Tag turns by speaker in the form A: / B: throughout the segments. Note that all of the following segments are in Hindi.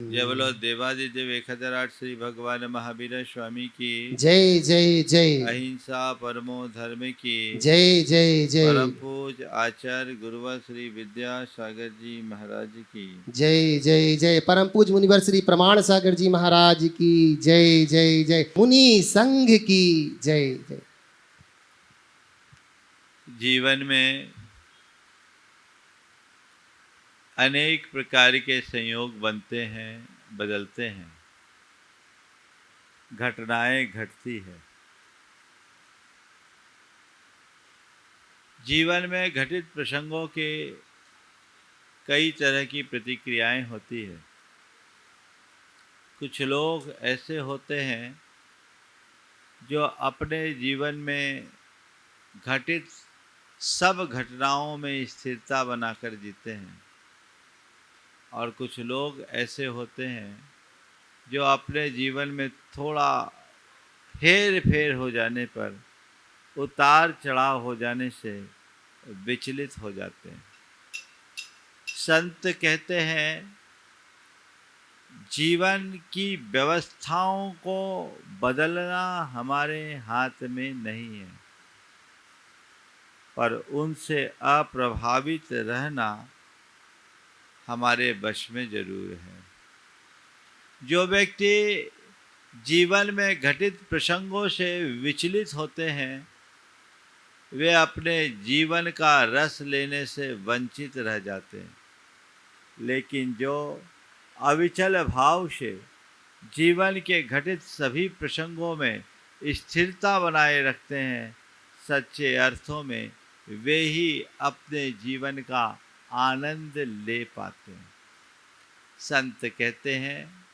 A: जय बोलो देवादिदेव 1008 श्री भगवान महावीर स्वामी की
B: जय जय जय।
A: अहिंसा परमो धर्म की
B: जय जय जय।
A: परम पूज आचार्य गुरुवर श्री विद्यासागर जी महाराज की
B: जय जय जय। परम पूज मुनिवर श्री प्रमाण सागर जी महाराज की जय जय जय। मुनि संघ की जय जय।
A: जीवन में अनेक प्रकार के संयोग बनते हैं, बदलते हैं, घटनाएं घटती है। जीवन में घटित प्रसंगों के कई तरह की प्रतिक्रियाएं होती है। कुछ लोग ऐसे होते हैं जो अपने जीवन में घटित सब घटनाओं में स्थिरता बनाकर जीते हैं, और कुछ लोग ऐसे होते हैं जो अपने जीवन में थोड़ा हेर फेर हो जाने पर, उतार चढ़ाव हो जाने से विचलित हो जाते हैं। संत कहते हैं जीवन की व्यवस्थाओं को बदलना हमारे हाथ में नहीं है, पर उनसे अप्रभावित रहना हमारे वश में जरूर है। जो व्यक्ति जीवन में घटित प्रसंगों से विचलित होते हैं, वे अपने जीवन का रस लेने से वंचित रह जाते हैं। लेकिन जो अविचल भाव से जीवन के घटित सभी प्रसंगों में स्थिरता बनाए रखते हैं, सच्चे अर्थों में वे ही अपने जीवन का आनंद ले पाते हैं। संत कहते हैं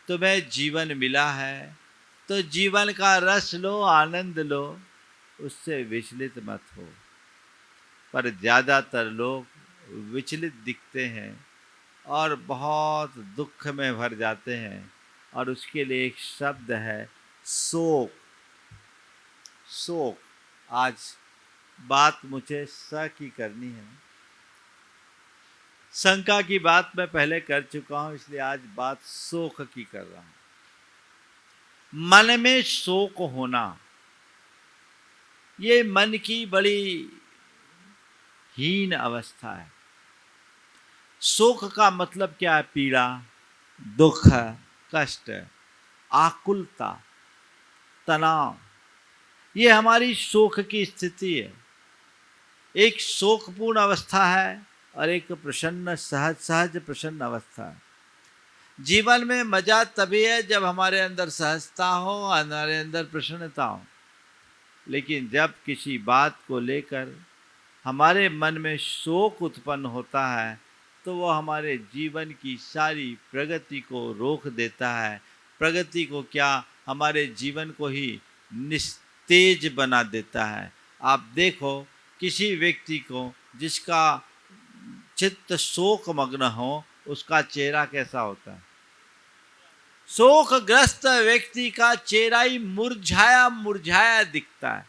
A: तुम्हें जीवन मिला है तो जीवन का रस लो, आनंद लो, उससे विचलित मत हो। पर ज़्यादातर लोग विचलित दिखते हैं और बहुत दुख में भर जाते हैं, और उसके लिए एक शब्द है शोक। शोक। आज बात मुझे स की करनी है। शंका की बात मैं पहले कर चुका हूं, इसलिए आज बात शोक की कर रहा हूं। मन में शोक होना, ये मन की बड़ी हीन अवस्था है। शोक का मतलब क्या है? पीड़ा, दुख, कष्ट, आकुलता, तनाव, ये हमारी शोक की स्थिति है। एक शोकपूर्ण अवस्था है और एक प्रसन्न सहज प्रसन्न अवस्था है। जीवन में मजा तभी है जब हमारे अंदर सहजता हो, हमारे अंदर प्रसन्नता हो। लेकिन जब किसी बात को लेकर हमारे मन में शोक उत्पन्न होता है, तो वह हमारे जीवन की सारी प्रगति को रोक देता है। प्रगति को क्या, हमारे जीवन को ही निस्तेज बना देता है। आप देखो किसी व्यक्ति को जिसका चित्त शोक मग्न हो, उसका चेहरा कैसा होता है? शोकग्रस्त व्यक्ति का चेहरा ही मुरझाया मुरझाया दिखता है।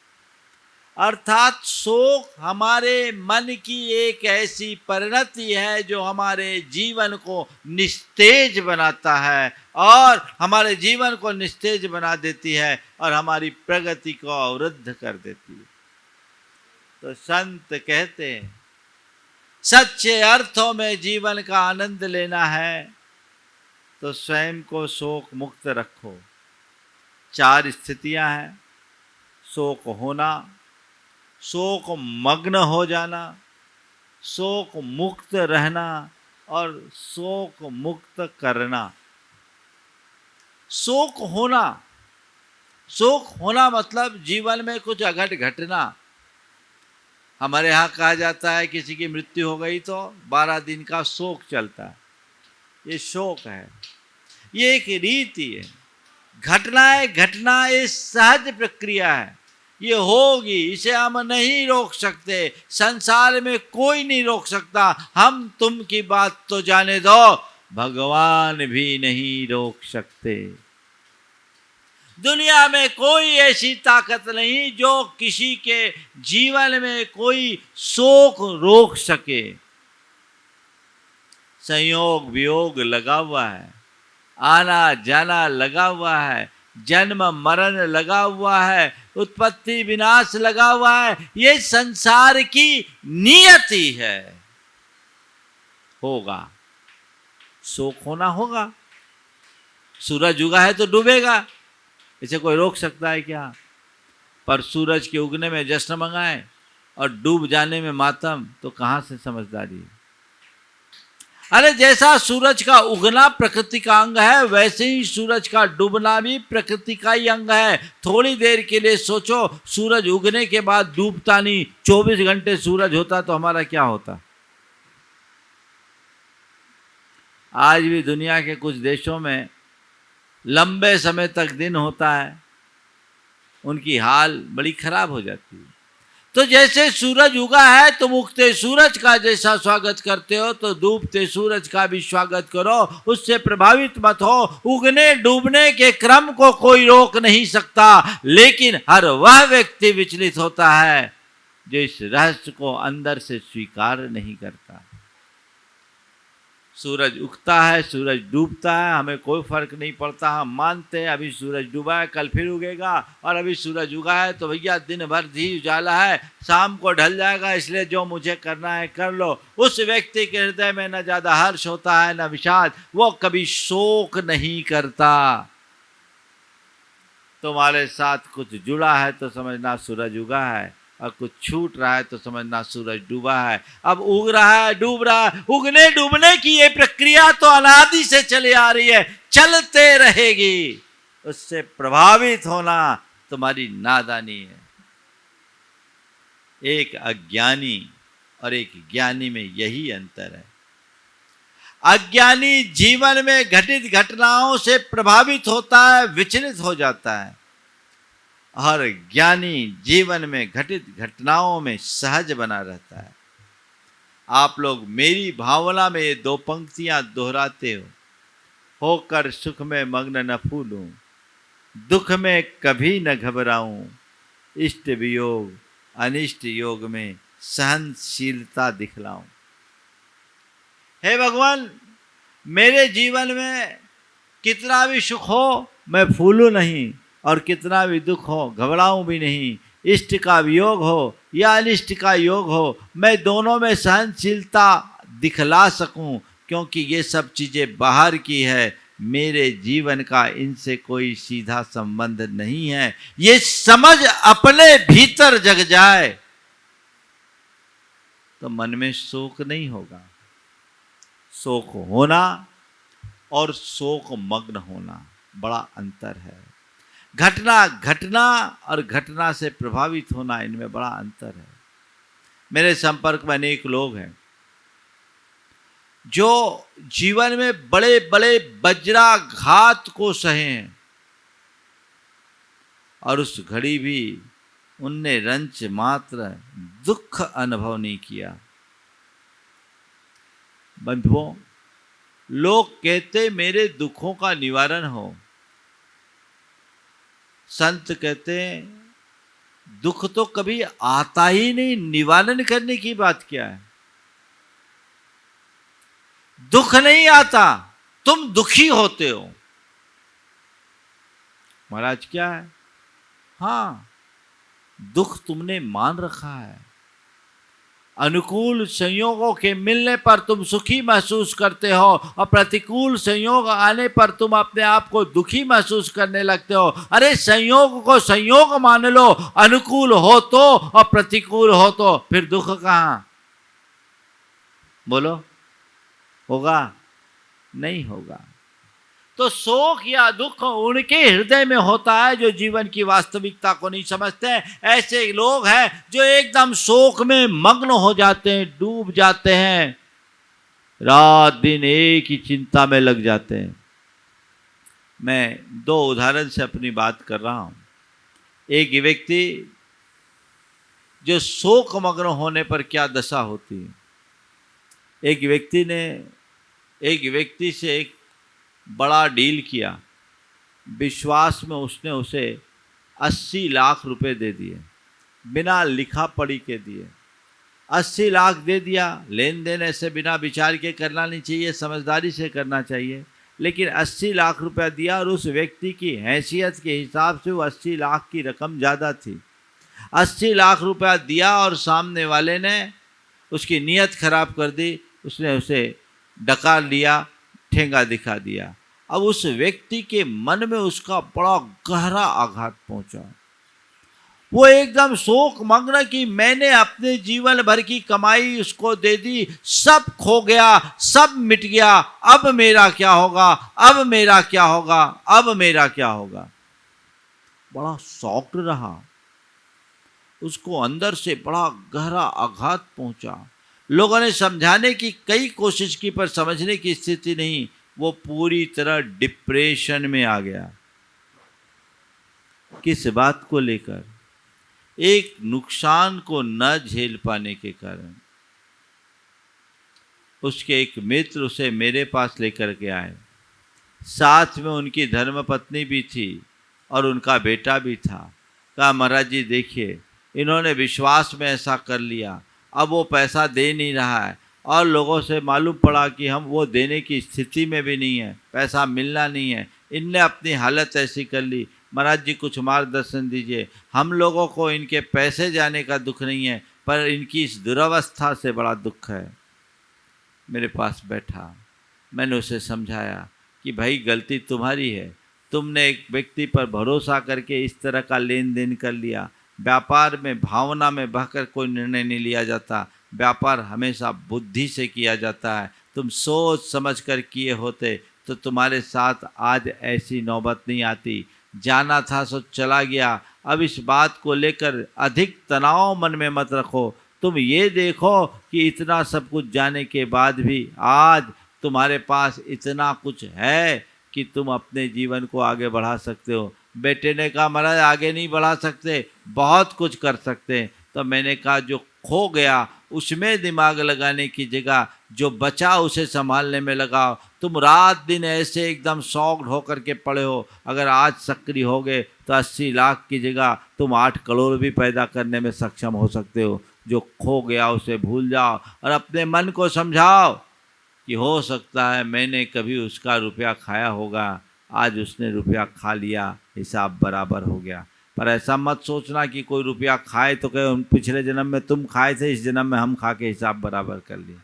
A: अर्थात शोक हमारे मन की एक ऐसी परिणति है जो हमारे जीवन को निस्तेज बनाता है, और हमारे जीवन को निस्तेज बना देती है और हमारी प्रगति को अवरुद्ध कर देती है। तो संत कहते हैं सच्चे अर्थों में जीवन का आनंद लेना है तो स्वयं को शोक मुक्त रखो। 4 स्थितियां हैं: शोक होना, शोक मग्न हो जाना, शोक मुक्त रहना और शोक मुक्त करना। शोक होना, शोक होना मतलब जीवन में कुछ अघट घटना। हमारे यहाँ कहा जाता है किसी की मृत्यु हो गई तो 12 दिन का शोक चलता है। ये शोक है, ये एक रीति है। घटना ये सहज प्रक्रिया है, ये होगी, इसे हम नहीं रोक सकते। संसार में कोई नहीं रोक सकता। हम तुम की बात तो जाने दो, भगवान भी नहीं रोक सकते। दुनिया में कोई ऐसी ताकत नहीं जो किसी के जीवन में कोई शोक रोक सके। संयोग वियोग लगा हुआ है, आना जाना लगा हुआ है, जन्म मरण लगा हुआ है, उत्पत्ति विनाश लगा हुआ है। ये संसार की नियति है। होगा, शोक होना होगा। सूरज उगा है तो डूबेगा, इसे कोई रोक सकता है क्या? पर सूरज के उगने में जश्न मंगाए और डूब जाने में मातम, तो कहां से समझदारी? अरे जैसा सूरज का उगना प्रकृति का अंग है, वैसे ही सूरज का डूबना भी प्रकृति का ही अंग है। थोड़ी देर के लिए सोचो, सूरज उगने के बाद डूबता नहीं, 24 घंटे सूरज होता तो हमारा क्या होता? आज भी दुनिया के कुछ देशों में लंबे समय तक दिन होता है, उनकी हाल बड़ी खराब हो जाती है। तो जैसे सूरज उगा है, तुम उगते सूरज का जैसा स्वागत करते हो, तो डूबते सूरज का भी स्वागत करो। उससे प्रभावित मत हो। उगने डूबने के क्रम को कोई रोक नहीं सकता, लेकिन हर वह व्यक्ति विचलित होता है जो इस रहस्य को अंदर से स्वीकार नहीं करता। सूरज उगता है, सूरज डूबता है, हमें कोई फर्क नहीं पड़ता। हम मानते हैं अभी सूरज डूबा है, कल फिर उगेगा, और अभी सूरज उगा है तो भैया दिन भर ही उजाला है, शाम को ढल जाएगा, इसलिए जो मुझे करना है कर लो। उस व्यक्ति के हृदय में न ज्यादा हर्ष होता है न विषाद, वो कभी शोक नहीं करता। तुम्हारे साथ कुछ जुड़ा है तो समझना सूरज उगा है, और कुछ छूट रहा है तो समझना सूरज डूबा है। अब उग रहा है, डूब रहा है, उगने डूबने की ये प्रक्रिया तो अनादि से चली आ रही है, चलते रहेगी। उससे प्रभावित होना तुम्हारी नादानी है। एक अज्ञानी और एक ज्ञानी में यही अंतर है। अज्ञानी जीवन में घटित घटनाओं से प्रभावित होता है, विचलित हो जाता है, और ज्ञानी जीवन में घटित घटनाओं में सहज बना रहता है। आप लोग मेरी भावना में ये दो पंक्तियां दोहराते हो, होकर सुख में मग्न न फूलूं, दुख में कभी न घबराऊं, इष्ट वियोग अनिष्ट योग में सहनशीलता दिखलाऊं। हे भगवान, मेरे जीवन में कितना भी सुख हो मैं फूलूं नहीं, और कितना भी दुख हो घबराऊं भी नहीं। इष्ट का वियोग हो या अनिष्ट का योग हो, मैं दोनों में सहनशीलता दिखला सकूं, क्योंकि ये सब चीजें बाहर की है, मेरे जीवन का इनसे कोई सीधा संबंध नहीं है। ये समझ अपने भीतर जग जाए तो मन में शोक नहीं होगा। शोक होना और शोक मग्न होना बड़ा अंतर है। घटना और घटना से प्रभावित होना, इनमें बड़ा अंतर है। मेरे संपर्क में अनेक लोग हैं जो जीवन में बड़े बड़े वज्राघात को सहे हैं, और उस घड़ी भी उनने रंच मात्र दुख अनुभव नहीं किया। बंधुओं, लोग कहते मेरे दुखों का निवारण हो, संत कहते हैं दुख तो कभी आता ही नहीं, निवारण करने की बात क्या है? दुख नहीं आता, तुम दुखी होते हो। महाराज क्या है? हाँ, दुख तुमने मान रखा है। अनुकूल संयोगों के मिलने पर तुम सुखी महसूस करते हो, और प्रतिकूल संयोग आने पर तुम अपने आप को दुखी महसूस करने लगते हो। अरे संयोग को संयोग मान लो, अनुकूल हो तो और प्रतिकूल हो तो फिर दुख कहाँ? बोलो, होगा? नहीं होगा। तो शोक या दुख उनके हृदय में होता है जो जीवन की वास्तविकता को नहीं समझते। ऐसे लोग हैं जो एकदम शोक में मग्न हो जाते हैं, डूब जाते हैं, रात दिन एक ही चिंता में लग जाते हैं। मैं दो उदाहरण से अपनी बात कर रहा हूं। एक व्यक्ति जो शोक मग्न होने पर क्या दशा होती है। एक व्यक्ति से एक बड़ा डील किया, विश्वास में उसने उसे 80 लाख रुपए दे दिए, बिना लिखा पढ़ी के दिए। 80 लाख दे दिया। लेन देन ऐसे बिना विचार के करना नहीं चाहिए, समझदारी से करना चाहिए। लेकिन 80 लाख रुपया दिया और उस व्यक्ति की हैसियत के हिसाब से वो 80 लाख की रकम ज़्यादा थी। 80 लाख रुपया दिया और सामने वाले ने उसकी नीयत खराब कर दी, उसने उसे डकार लिया, ठेंगा दिखा दिया। अब उस व्यक्ति के मन में उसका बड़ा गहरा आघात पहुंचा। वो एकदम शोक मग्न कि मैंने अपने जीवन भर की कमाई उसको दे दी, सब खो गया, सब मिट गया, अब मेरा क्या होगा, अब मेरा क्या होगा, अब मेरा क्या होगा। बड़ा शॉक्ड रहा, उसको अंदर से बड़ा गहरा आघात पहुंचा। लोगों ने समझाने की कई कोशिश की पर समझने की स्थिति नहीं, वो पूरी तरह डिप्रेशन में आ गया। किस बात को लेकर? एक नुकसान को न झेल पाने के कारण। उसके एक मित्र उसे मेरे पास लेकर के आए, साथ में उनकी धर्मपत्नी भी थी और उनका बेटा भी था। कहा महाराज जी देखिए, इन्होंने विश्वास में ऐसा कर लिया, अब वो पैसा दे नहीं रहा है और लोगों से मालूम पड़ा कि हम वो देने की स्थिति में भी नहीं है, पैसा मिलना नहीं है, इनने अपनी हालत ऐसी कर ली। महाराज जी कुछ मार्गदर्शन दीजिए। हम लोगों को इनके पैसे जाने का दुख नहीं है, पर इनकी इस दुरावस्था से बड़ा दुख है। मेरे पास बैठा, मैंने उसे समझाया कि भाई गलती तुम्हारी है, तुमने एक व्यक्ति पर भरोसा करके इस तरह का लेन देन कर लिया। व्यापार में भावना में बहकर कोई निर्णय नहीं लिया जाता, व्यापार हमेशा बुद्धि से किया जाता है। तुम सोच समझ कर किए होते तो तुम्हारे साथ आज ऐसी नौबत नहीं आती। जाना था सो चला गया, अब इस बात को लेकर अधिक तनाव मन में मत रखो। तुम ये देखो कि इतना सब कुछ जाने के बाद भी आज तुम्हारे पास इतना कुछ है कि तुम अपने जीवन को आगे बढ़ा सकते हो। बेटे ने कहा महाराज आगे नहीं बढ़ा सकते, बहुत कुछ कर सकते हैं। तो मैंने कहा जो खो गया उसमें दिमाग लगाने की जगह जो बचा उसे संभालने में लगाओ। तुम रात दिन ऐसे एकदम शॉक्ड होकर के पड़े हो, अगर आज सक्रिय हो गए तो 80 लाख की जगह तुम 8 करोड़ भी पैदा करने में सक्षम हो सकते हो। जो खो गया उसे भूल जाओ और अपने मन को समझाओ कि हो सकता है मैंने कभी उसका रुपया खाया होगा, आज उसने रुपया खा लिया, हिसाब बराबर हो गया। पर ऐसा मत सोचना कि कोई रुपया खाए तो कहे पिछले जन्म में तुम खाए थे, इस जन्म में हम खा के हिसाब बराबर कर लिए।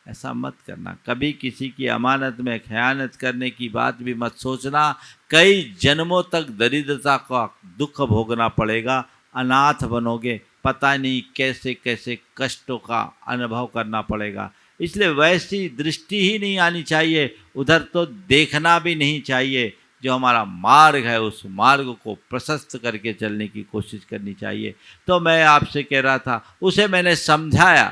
A: ऐसा मत करना। कभी किसी की अमानत में खयानत करने की बात भी मत सोचना। कई जन्मों तक दरिद्रता का दुख भोगना पड़ेगा, अनाथ बनोगे, पता नहीं कैसे कैसे कष्टों का अनुभव करना पड़ेगा। इसलिए वैसी दृष्टि ही नहीं आनी चाहिए, उधर तो देखना भी नहीं चाहिए। जो हमारा मार्ग है उस मार्ग को प्रशस्त करके चलने की कोशिश करनी चाहिए। तो मैं आपसे कह रहा था, उसे मैंने समझाया,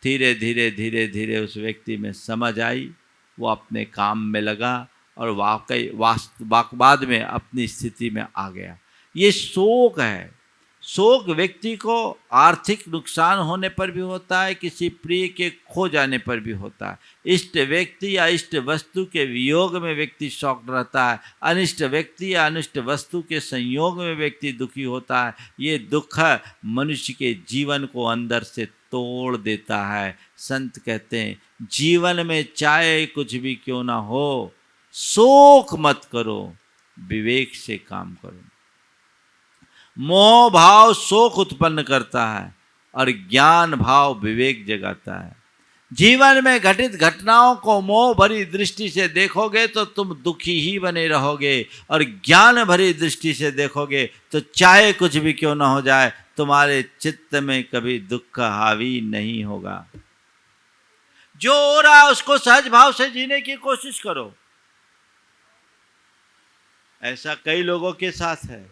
A: धीरे धीरे धीरे धीरे उस व्यक्ति में समझ आई, वो अपने काम में लगा और वाकई बाद में अपनी स्थिति में आ गया। ये शोक है। शोक व्यक्ति को आर्थिक नुकसान होने पर भी होता है, किसी प्रिय के खो जाने पर भी होता है। इष्ट व्यक्ति या इष्ट वस्तु के वियोग में व्यक्ति शौक रहता है, अनिष्ट व्यक्ति या अनिष्ट वस्तु के संयोग में व्यक्ति दुखी होता है। ये दुख मनुष्य के जीवन को अंदर से तोड़ देता है। संत कहते हैं जीवन में चाहे कुछ भी क्यों ना हो, शोक मत करो, विवेक से काम करो। मोह भाव शोक उत्पन्न करता है और ज्ञान भाव विवेक जगाता है। जीवन में घटित घटनाओं को मोह भरी दृष्टि से देखोगे तो तुम दुखी ही बने रहोगे, और ज्ञान भरी दृष्टि से देखोगे तो चाहे कुछ भी क्यों ना हो जाए तुम्हारे चित्त में कभी दुख हावी नहीं होगा। जो हो रहा है उसको सहज भाव से जीने की कोशिश करो। ऐसा कई लोगों के साथ है।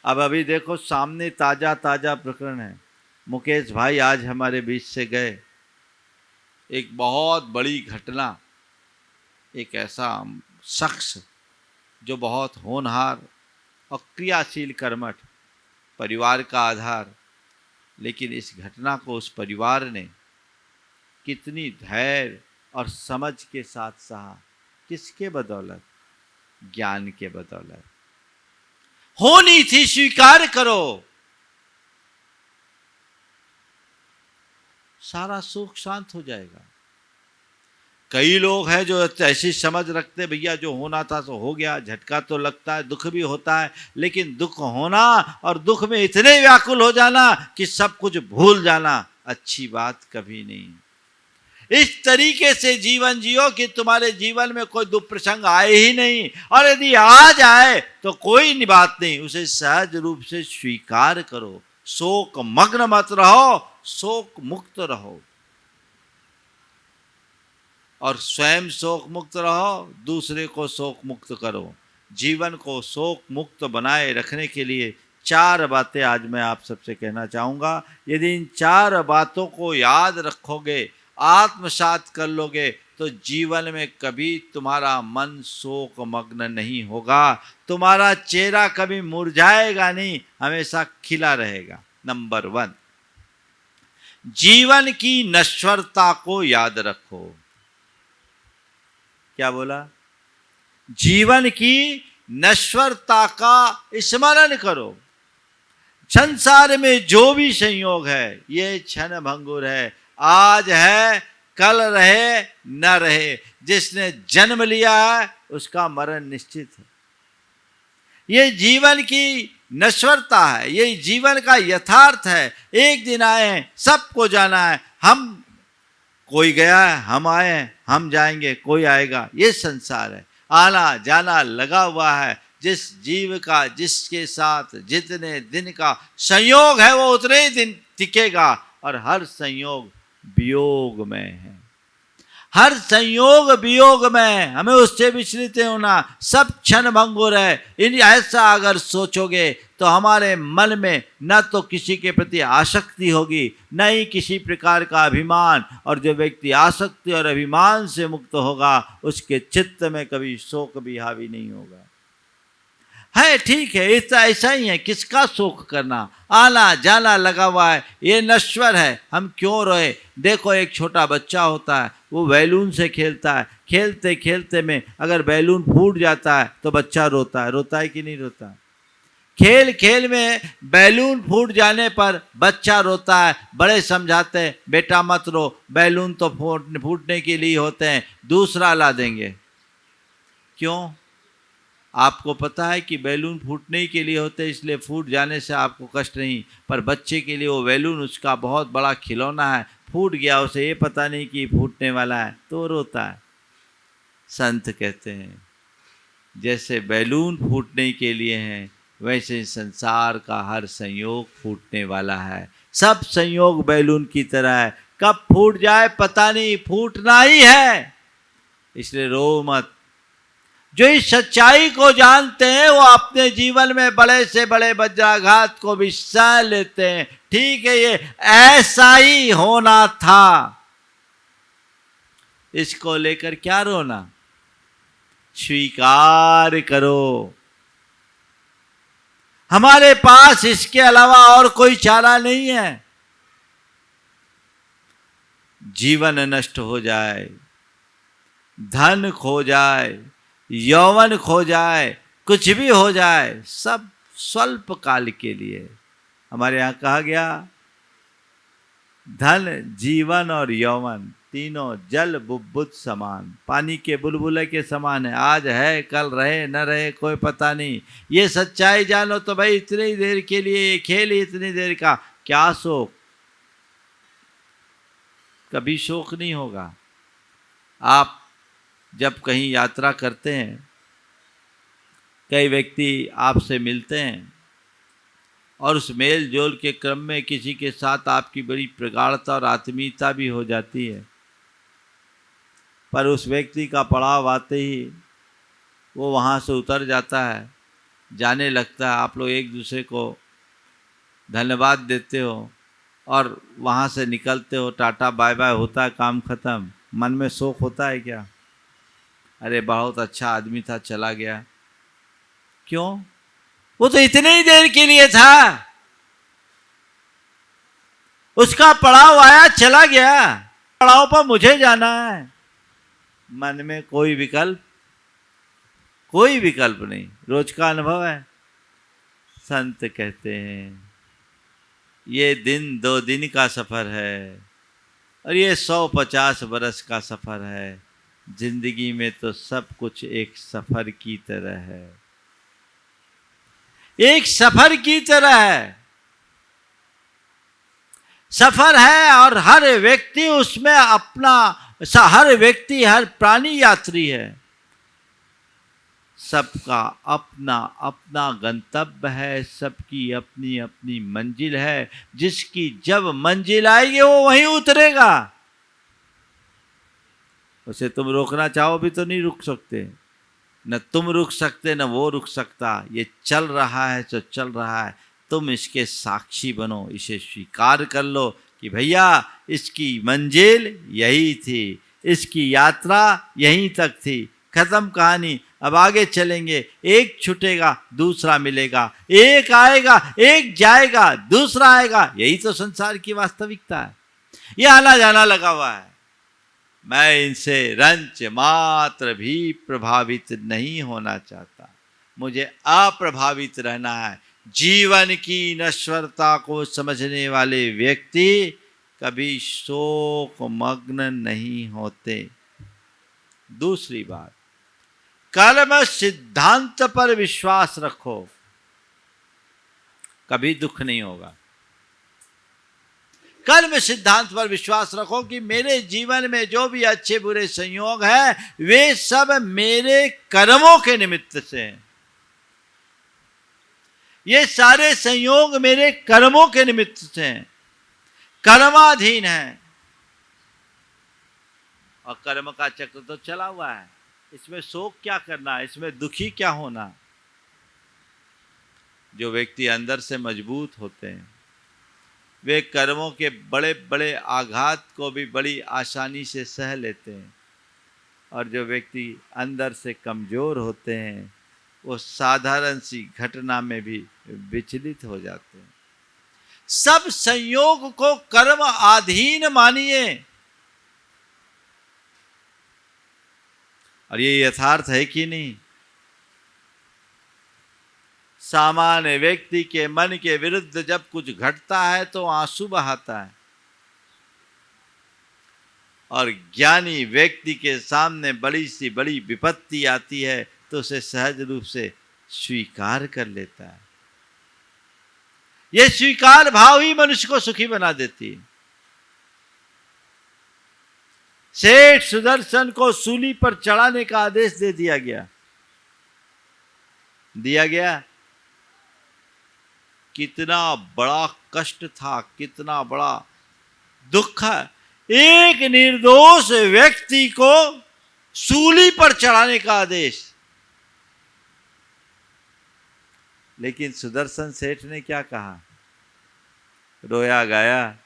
A: अब अभी देखो सामने ताजा ताजा प्रकरण है। मुकेश भाई आज हमारे बीच से गए। एक बहुत बड़ी घटना, एक ऐसा शख्स जो बहुत होनहार और क्रियाशील कर्मठ, परिवार का आधार, लेकिन इस घटना को उस परिवार ने कितनी धैर्य और समझ के साथ सहा। किसके बदौलत? ज्ञान के बदौलत। होनी थी स्वीकार करो। सारा सुख शांत हो जाएगा। कई लोग हैं जो ऐसी समझ रखते, भैया जो होना था सो हो गया, झटका तो लगता है, दुख भी होता है, लेकिन दुख होना और दुख में इतने व्याकुल हो जाना कि सब कुछ भूल जाना अच्छी बात कभी नहीं। इस तरीके से जीवन जियो कि तुम्हारे जीवन में कोई दुख प्रसंग आए ही नहीं, और यदि आ जाए तो कोई बात नहीं, उसे सहज रूप से स्वीकार करो। शोक मग्न मत रहो, शोक मुक्त रहो, और स्वयं शोक मुक्त रहो, दूसरे को शोक मुक्त करो। जीवन को शोक मुक्त बनाए रखने के लिए 4 बातें आज मैं आप सबसे कहना चाहूँगा। यदि इन 4 बातों को याद रखोगे, आत्मसात कर लोगे, तो जीवन में कभी तुम्हारा मन शोक मग्न नहीं होगा, तुम्हारा चेहरा कभी मुरझाएगा नहीं, हमेशा खिला रहेगा। नंबर 1, जीवन की नश्वरता को याद रखो। क्या बोला? जीवन की नश्वरता का स्मरण करो। संसार में जो भी संयोग है ये क्षण भंगुर है, आज है कल रहे न रहे। जिसने जन्म लिया है उसका मरण निश्चित है। ये जीवन की नश्वरता है, ये जीवन का यथार्थ है। एक दिन आए हैं, सबको जाना है। हम, कोई गया है, हम आए हैं, हम जाएंगे, कोई आएगा। ये संसार है, आना जाना लगा हुआ है। जिस जीव का जिसके साथ जितने दिन का संयोग है वो उतने ही दिन टिकेगा, और हर संयोग वियोग में है, हर संयोग वियोग में, हमें उससे विचलित होना। सब क्षण भंगुर है। इन ऐसा अगर सोचोगे तो हमारे मन में न तो किसी के प्रति आसक्ति होगी, न ही किसी प्रकार का अभिमान, और जो व्यक्ति आसक्ति और अभिमान से मुक्त होगा उसके चित्त में कभी शोक भी हावी नहीं होगा। है ठीक है, ऐसा ही है, किसका शोक करना, आना जाना लगा हुआ है, ये नश्वर है, हम क्यों रोए। देखो एक छोटा बच्चा होता है, वो बैलून से खेलता है, खेलते खेलते में अगर बैलून फूट जाता है तो बच्चा रोता है, रोता है कि नहीं रोता? खेल खेल में बैलून फूट जाने पर बच्चा रोता है, बड़े समझाते हैं बेटा मत रो, बैलून तो फूटने के लिए होते हैं, दूसरा ला देंगे। क्यों? आपको पता है कि बैलून फूटने के लिए होते हैं, इसलिए फूट जाने से आपको कष्ट नहीं, पर बच्चे के लिए वो बैलून उसका बहुत बड़ा खिलौना है, फूट गया, उसे ये पता नहीं कि फूटने वाला है, तो रोता है। संत कहते हैं जैसे बैलून फूटने के लिए हैं, वैसे संसार का हर संयोग फूटने वाला है। सब संयोग बैलून की तरह है, कब फूट जाए पता नहीं, फूटना ही है, इसलिए रो मत। जो इस सच्चाई को जानते हैं वो अपने जीवन में बड़े से बड़े वज्राघात को भी सह लेते हैं। ठीक है, ये ऐसा ही होना था, इसको लेकर क्या रोना, स्वीकार करो। हमारे पास इसके अलावा और कोई चारा नहीं है। जीवन नष्ट हो जाए, धन खो जाए, यौवन खो जाए, कुछ भी हो जाए, सब स्वल्प काल के लिए। हमारे यहाँ कहा गया धन, जीवन और यौवन तीनों जल बुब्बुद समान, पानी के बुलबुले के समान है। आज है कल रहे न रहे कोई पता नहीं। ये सच्चाई जानो तो भाई इतनी देर के लिए ये खेल, इतनी देर का क्या शोक, कभी शोक नहीं होगा। आप जब कहीं यात्रा करते हैं, कई व्यक्ति आपसे मिलते हैं और उस मेल जोल के क्रम में किसी के साथ आपकी बड़ी प्रगाढ़ता और आत्मीयता भी हो जाती है, पर उस व्यक्ति का पड़ाव आते ही वो वहाँ से उतर जाता है, जाने लगता है। आप लोग एक दूसरे को धन्यवाद देते हो और वहाँ से निकलते हो, टाटा बाय बाय होता है, काम खत्म। मन में शोक होता है क्या? अरे बहुत अच्छा आदमी था, चला गया। क्यों? वो तो इतनी ही देर के लिए था, उसका पड़ाव आया चला गया, पड़ाव पर मुझे जाना है। मन में कोई विकल्प नहीं, रोज का अनुभव है। संत कहते हैं ये दिन 2 दिन का सफर है और ये 150 बरस का सफर है। जिंदगी में तो सब कुछ एक सफर की तरह है, एक सफर की तरह है। सफर है और हर व्यक्ति उसमें अपना, हर व्यक्ति, हर प्राणी यात्री है। सबका अपना अपना गंतव्य है, सबकी अपनी अपनी मंजिल है। जिसकी जब मंजिल आएगी वो वहीं उतरेगा। उसे तुम रोकना चाहो भी तो नहीं रुक सकते, न तुम रुक सकते न वो रुक सकता। ये चल रहा है तो चल रहा है, तुम इसके साक्षी बनो, इसे स्वीकार कर लो कि भैया इसकी मंजिल यही थी, इसकी यात्रा यहीं तक थी, खत्म कहानी। अब आगे चलेंगे, एक छूटेगा दूसरा मिलेगा, एक आएगा एक जाएगा दूसरा आएगा। यही तो संसार की वास्तविकता है। यह आना जाना लगा हुआ है। मैं इनसे रंच मात्र भी प्रभावित नहीं होना चाहता, मुझे अप्रभावित रहना है। जीवन की नश्वरता को समझने वाले व्यक्ति कभी शोक मग्न नहीं होते। दूसरी बात, कर्म सिद्धांत पर विश्वास रखो, कभी दुख नहीं होगा। कर्म सिद्धांत पर विश्वास रखो कि मेरे जीवन में जो भी अच्छे बुरे संयोग हैं वे सब मेरे कर्मों के निमित्त से हैं। ये सारे संयोग मेरे कर्मों के निमित्त से हैं, कर्माधीन हैं। और कर्म का चक्र तो चला हुआ है, इसमें शोक क्या करना, इसमें दुखी क्या होना। जो व्यक्ति अंदर से मजबूत होते हैं वे कर्मों के बड़े बड़े आघात को भी बड़ी आसानी से सह लेते हैं, और जो व्यक्ति अंदर से कमजोर होते हैं वो साधारण सी घटना में भी विचलित हो जाते हैं। सब संयोग को कर्म अधीन मानिए, और ये यथार्थ है कि नहीं। सामान्य व्यक्ति के मन के विरुद्ध जब कुछ घटता है तो आंसू बहाता है, और ज्ञानी व्यक्ति के सामने बड़ी सी बड़ी विपत्ति आती है तो उसे सहज रूप से स्वीकार कर लेता है। यह स्वीकार भाव ही मनुष्य को सुखी बना देती है। सेठ सुदर्शन को सूली पर चढ़ाने का आदेश दे दिया गया। कितना बड़ा कष्ट था, कितना बड़ा दुख है। एक निर्दोष व्यक्ति को सूली पर चढ़ाने का आदेश। लेकिन सुदर्शन सेठ ने क्या कहा? रोया गाया,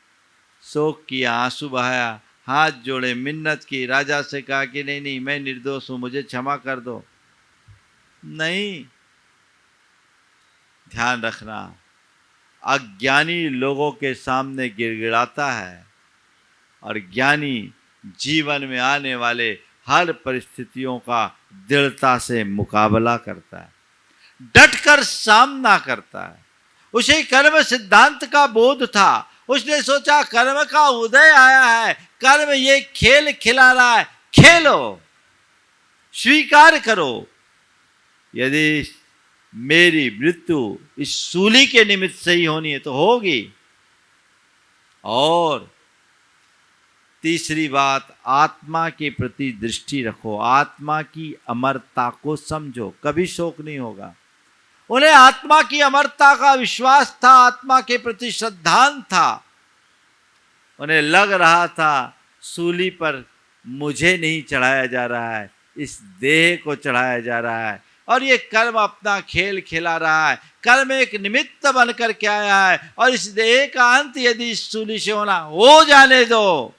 A: शोक किया, आंसू बहाया, हाथ जोड़े, मिन्नत की, राजा से कहा कि नहीं नहीं मैं निर्दोष हूं, मुझे क्षमा कर दो। नहीं, ध्यान रखना, अज्ञानी लोगों के सामने गिड़गिड़ाता है और ज्ञानी जीवन में आने वाले हर परिस्थितियों का दृढ़ता से मुकाबला करता है, डटकर सामना करता है। उसे कर्म सिद्धांत का बोध था। उसने सोचा कर्म का उदय आया है, कर्म ये खेल खिला रहा है, खेलो, स्वीकार करो। यदि मेरी मृत्यु इस सूली के निमित्त से ही होनी है तो होगी। और तीसरी बात, आत्मा के प्रति दृष्टि रखो, आत्मा की अमरता को समझो, कभी शोक नहीं होगा। उन्हें आत्मा की अमरता का विश्वास था, आत्मा के प्रति श्रद्धांत था। उन्हें लग रहा था सूली पर मुझे नहीं चढ़ाया जा रहा है, इस देह को चढ़ाया जा रहा है, और ये कर्म अपना खेल खिला रहा है। कर्म एक निमित्त बनकर के आया है, और इस देह का अंत यदि इस सूली से होना, हो जाने दो।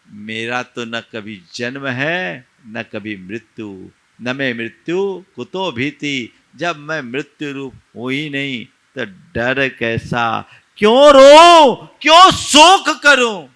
A: मेरा तो न कभी जन्म है न कभी मृत्यु, न मैं मृत्यु कुतो भीति। जब मैं मृत्यु रूप हो ही नहीं तो डर कैसा? क्यों रो, क्यों शोक करूं?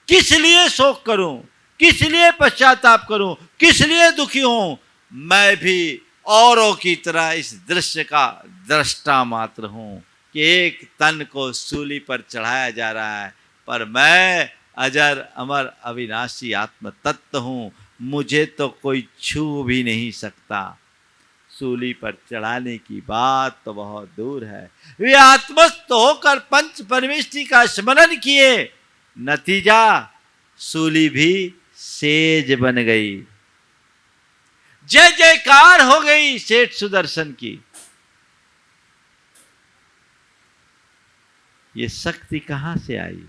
A: किस लिए शोक करूं? किस लिए पश्चाताप करूं? किस लिए दुखी हूं? मैं भी औरों की तरह इस दृश्य का दृष्टा मात्र हूं कि एक तन को सूली पर चढ़ाया जा रहा है, पर मैं अजर अमर अविनाशी आत्म तत्व हूँ, मुझे तो कोई छू भी नहीं सकता। सूली पर चढ़ाने की बात तो बहुत दूर है। वे आत्मस्थ होकर पंच परमेष्टि का स्मरण किए, नतीजा सूली भी सेज बन गई। जय जयकार हो गई सेठ सुदर्शन की। ये शक्ति कहां से आई?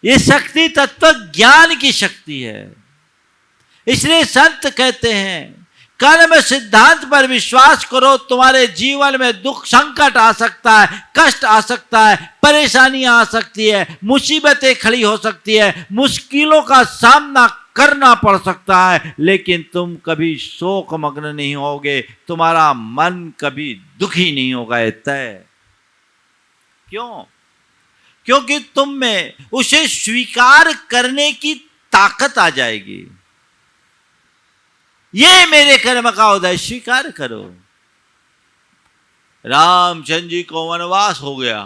A: ये शक्ति तत्व ज्ञान की शक्ति है। इसलिए संत कहते हैं कर्म सिद्धांत पर विश्वास करो, तुम्हारे जीवन में दुख संकट आ सकता है, कष्ट आ सकता है, परेशानियां आ सकती है, मुसीबतें खड़ी हो सकती है, मुश्किलों का सामना करना पड़ सकता है, लेकिन तुम कभी शोक मग्न नहीं होगे, तुम्हारा मन कभी दुखी नहीं होगा। ये तय। क्यों? क्योंकि तुम में उसे स्वीकार करने की ताकत आ जाएगी। ये मेरे कर्म का उदय, स्वीकार करो। रामचंद्र जी को वनवास हो गया,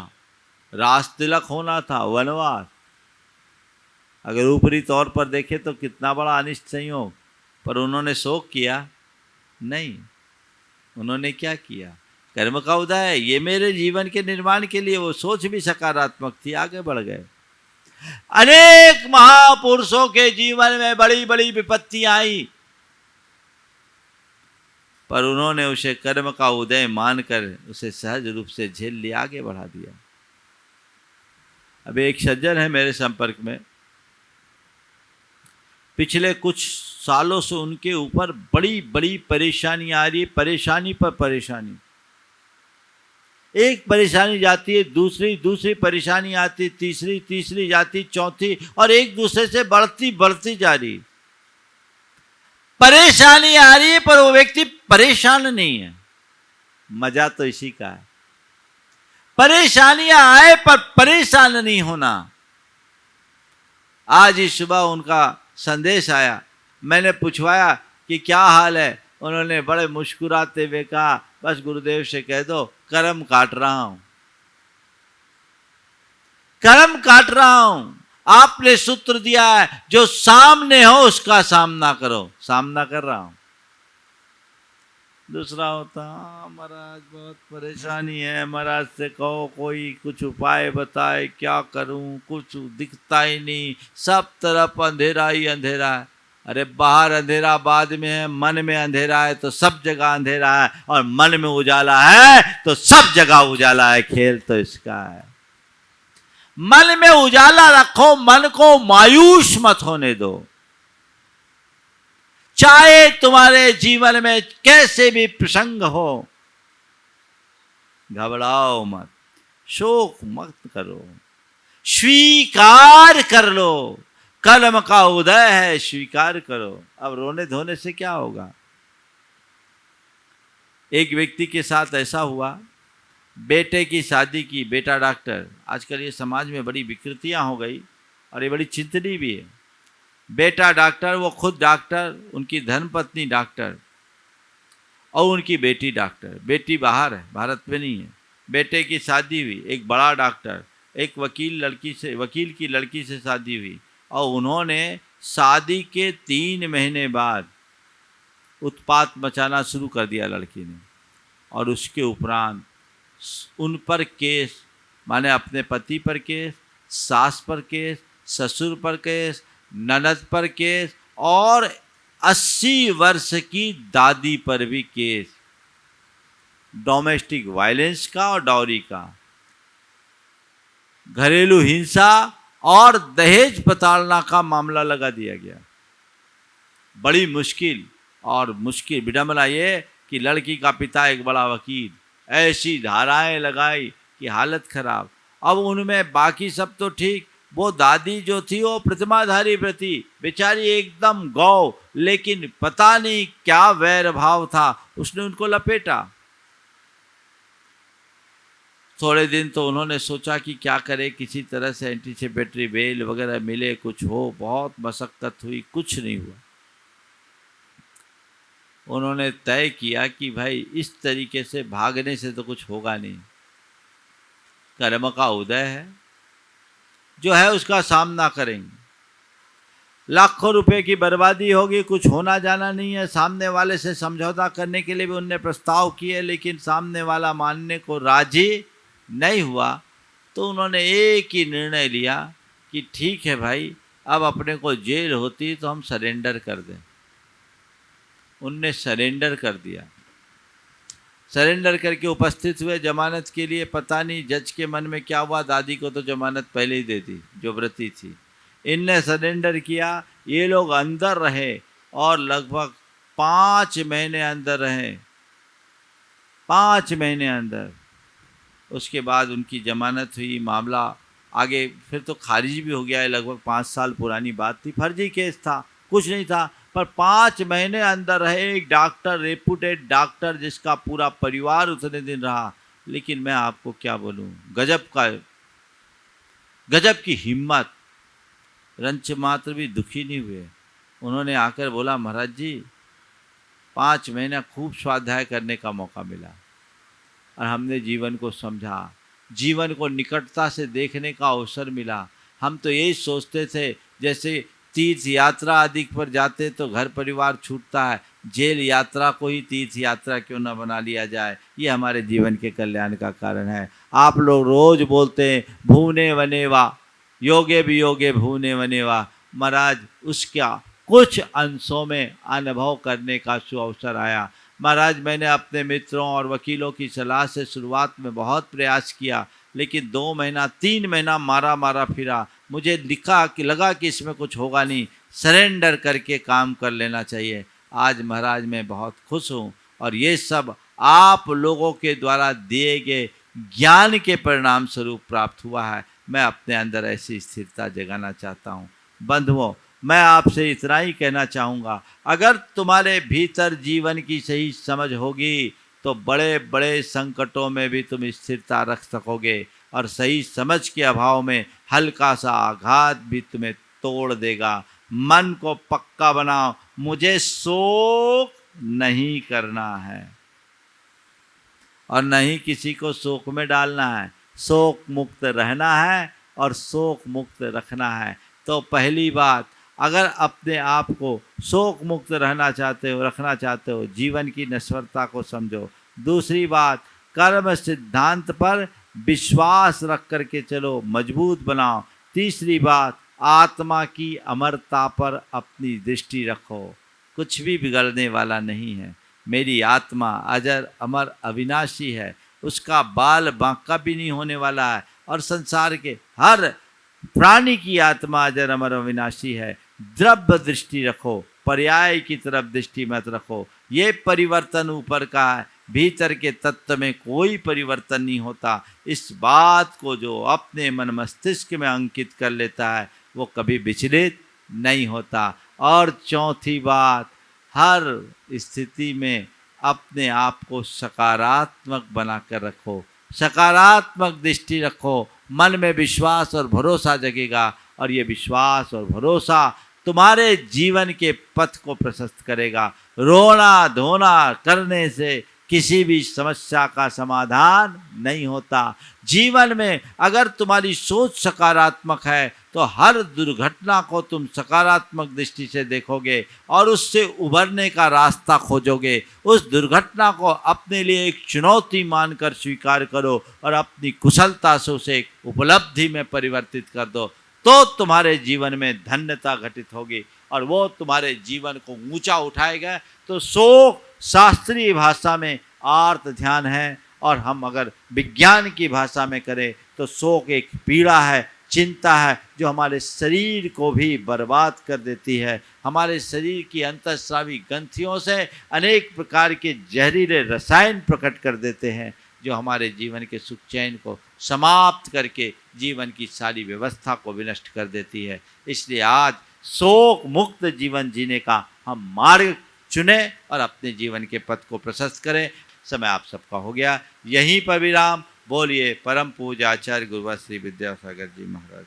A: रास तिलक होना था, वनवास। अगर ऊपरी तौर पर देखे तो कितना बड़ा अनिष्ट संयोग, पर उन्होंने शोक किया नहीं। उन्होंने क्या किया? कर्म का उदय, ये मेरे जीवन के निर्माण के लिए, वो सोच भी सकारात्मक थी, आगे बढ़ गए। अनेक महापुरुषों के जीवन में बड़ी बड़ी विपत्ति आई, पर उन्होंने उसे कर्म का उदय मानकर उसे सहज रूप से झेल लिया, आगे बढ़ा दिया। अब एक सज्जन है मेरे संपर्क में, पिछले कुछ सालों से उनके ऊपर बड़ी बड़ी परेशानी आ रही है, परेशानी पर परेशानी। एक परेशानी जाती है, दूसरी परेशानी आती, तीसरी जाती, चौथी, और एक दूसरे से बढ़ती जा रही। परेशानी आ रही है पर वो व्यक्ति परेशान नहीं है। मजा तो इसी का है, परेशानियां आए पर परेशान नहीं होना। आज ही सुबह उनका संदेश आया, मैंने पूछवाया कि क्या हाल है। उन्होंने बड़े मुस्कुराते हुए कहा, बस गुरुदेव से कह दो कर्म काट रहा हूं, कर्म काट रहा हूं। आपने सूत्र दिया है, जो सामने हो उसका सामना करो, सामना कर रहा हूं। दूसरा होता, महाराज बहुत परेशानी है, महाराज से कहो कोई कुछ उपाय बताए, क्या करूं, कुछ दिखता ही नहीं, सब तरफ अंधेरा ही अंधेरा है। अरे बाहर अंधेरा बाद में है, मन में अंधेरा है तो सब जगह अंधेरा है, और मन में उजाला है तो सब जगह उजाला है। खेल तो इसका है। मन में उजाला रखो, मन को मायूस मत होने दो। चाहे तुम्हारे जीवन में कैसे भी प्रसंग हो, घबराओ मत, शोक मत करो, स्वीकार कर लो। कर्म का उदय है, स्वीकार करो। अब रोने धोने से क्या होगा? एक व्यक्ति के साथ ऐसा हुआ, बेटे की शादी की, बेटा डॉक्टर। आजकल ये समाज में बड़ी विकृतियां हो गई और ये बड़ी चिंतनीय भी है। बेटा डॉक्टर, वो खुद डॉक्टर, उनकी धर्मपत्नी डॉक्टर और उनकी बेटी डॉक्टर। बेटी बाहर है, भारत में नहीं है। बेटे की शादी हुई, एक बड़ा डॉक्टर, एक वकील की लड़की से शादी हुई, और उन्होंने शादी के 3 महीने बाद उत्पात मचाना शुरू कर दिया लड़की ने। और उसके उपरांत उन पर केस, माने अपने पति पर केस, सास पर केस, ससुर पर केस, ननद पर केस, और 80 वर्ष की दादी पर भी केस, डोमेस्टिक वायलेंस का और डॉरी का, घरेलू हिंसा और दहेज प्रताड़ना का मामला लगा दिया गया। बड़ी मुश्किल और मुश्किल विडंबना ये कि लड़की का पिता एक बड़ा वकील, ऐसी धाराएं लगाई कि हालत खराब। अब उनमें बाकी सब तो ठीक, वो दादी जो थी वो प्रतिमाधारी व्रती, बेचारी एकदम गौ, लेकिन पता नहीं क्या वैर भाव था, उसने उनको लपेटा। थोड़े दिन तो उन्होंने सोचा कि क्या करें, किसी तरह से एंटीसिपेटरी बेल वगैरह मिले, कुछ हो। बहुत मशक्कत हुई, कुछ नहीं हुआ। उन्होंने तय किया कि भाई इस तरीके से भागने से तो कुछ होगा नहीं, कर्म का उदय है, जो है उसका सामना करेंगे। लाखों रुपए की बर्बादी होगी, कुछ होना जाना नहीं है। सामने वाले से समझौता करने के लिए भी उनने प्रस्ताव किए, लेकिन सामने वाला मानने को राजी नहीं हुआ। तो उन्होंने एक ही निर्णय लिया कि ठीक है भाई, अब अपने को जेल होती तो हम सरेंडर कर दें। उनने सरेंडर कर दिया। सरेंडर करके उपस्थित हुए जमानत के लिए। पता नहीं जज के मन में क्या हुआ, दादी को तो जमानत पहले ही दे दी जो व्रती थी। इनने सरेंडर किया, ये लोग अंदर रहे और लगभग 5 महीने अंदर रहे, 5 महीने अंदर। उसके बाद उनकी जमानत हुई, मामला आगे फिर तो खारिज भी हो गया है। लगभग 5 साल पुरानी बात थी, फर्जी केस था, कुछ नहीं था, पर 5 महीने अंदर रहे। एक डॉक्टर, रेपुटेड डॉक्टर, जिसका पूरा परिवार उतने दिन रहा। लेकिन मैं आपको क्या बोलूं, गजब की हिम्मत, रंच मात्र भी दुखी नहीं हुए। उन्होंने आकर बोला, महाराज जी 5 महीना खूब स्वाध्याय करने का मौका मिला और हमने जीवन को समझा, जीवन को निकटता से देखने का अवसर मिला। हम तो यही सोचते थे, जैसे तीर्थ यात्रा आदि पर जाते तो घर परिवार छूटता है, जेल यात्रा को ही तीर्थ यात्रा क्यों न बना लिया जाए। ये हमारे जीवन के कल्याण का कारण है। आप लोग रोज बोलते हैं भूने वनेवा, योगे वियोगे भूने वनेवा। महाराज उसका कुछ अंशों में अनुभव करने का सुअवसर आया। महाराज मैंने अपने मित्रों और वकीलों की सलाह से शुरुआत में बहुत प्रयास किया, लेकिन 2 महीना 3 महीना मारा फिरा। मुझे लगा कि इसमें कुछ होगा नहीं, सरेंडर करके काम कर लेना चाहिए। आज महाराज मैं बहुत खुश हूँ और ये सब आप लोगों के द्वारा दिए गए ज्ञान के परिणाम स्वरूप प्राप्त हुआ है। मैं अपने अंदर ऐसी स्थिरता जगाना चाहता हूँ। बंधुओं, मैं आपसे इतना ही कहना चाहूँगा, अगर तुम्हारे भीतर जीवन की सही समझ होगी तो बड़े बड़े संकटों में भी तुम स्थिरता रख सकोगे, और सही समझ के अभाव में हल्का सा आघात भी तुम्हें तोड़ देगा। मन को पक्का बनाओ, मुझे शोक नहीं करना है और नहीं किसी को शोक में डालना है। शोक मुक्त रहना है और शोक मुक्त रखना है। तो पहली बात, अगर अपने आप को शोक मुक्त रहना चाहते हो, रखना चाहते हो, जीवन की नश्वरता को समझो। दूसरी बात, कर्म सिद्धांत पर विश्वास रख करके चलो, मजबूत बनाओ। तीसरी बात, आत्मा की अमरता पर अपनी दृष्टि रखो। कुछ भी बिगड़ने वाला नहीं है। मेरी आत्मा अजर अमर अविनाशी है, उसका बाल बांका भी नहीं होने वाला है। और संसार के हर प्राणी की आत्मा अजर अमर अविनाशी है। द्रव्य दृष्टि रखो, पर्याय की तरफ दृष्टि मत रखो। ये परिवर्तन ऊपर का है, भीतर के तत्व में कोई परिवर्तन नहीं होता। इस बात को जो अपने मन मस्तिष्क में अंकित कर लेता है वो कभी विचलित नहीं होता। और चौथी बात, हर स्थिति में अपने आप को सकारात्मक बनाकर रखो, सकारात्मक दृष्टि रखो। मन में विश्वास और भरोसा जगेगा और ये विश्वास और भरोसा तुम्हारे जीवन के पथ को प्रशस्त करेगा। रोना धोना करने से किसी भी समस्या का समाधान नहीं होता। जीवन में अगर तुम्हारी सोच सकारात्मक है तो हर दुर्घटना को तुम सकारात्मक दृष्टि से देखोगे और उससे उभरने का रास्ता खोजोगे। उस दुर्घटना को अपने लिए एक चुनौती मानकर स्वीकार करो और अपनी कुशलता से उसे एक उपलब्धि में परिवर्तित कर दो, तो तुम्हारे जीवन में धन्यता घटित होगी और वो तुम्हारे जीवन को ऊंचा उठाएगा। तो शोक शास्त्रीय भाषा में आर्त ध्यान है, और हम अगर विज्ञान की भाषा में करें तो शोक एक पीड़ा है, चिंता है, जो हमारे शरीर को भी बर्बाद कर देती है। हमारे शरीर की अंतःस्रावी ग्रंथियों से अनेक प्रकार के जहरीले रसायन प्रकट कर देते हैं, जो हमारे जीवन के सुख चैन को समाप्त करके जीवन की सारी व्यवस्था को विनष्ट कर देती है। इसलिए आज शोक मुक्त जीवन जीने का हम मार्ग चुने और अपने जीवन के पथ को प्रशस्त करें। समय आप सबका हो गया, यहीं पर विराम। बोलिए परम पूज्य आचार्य गुरुवर श्री विद्यासागर जी महाराज।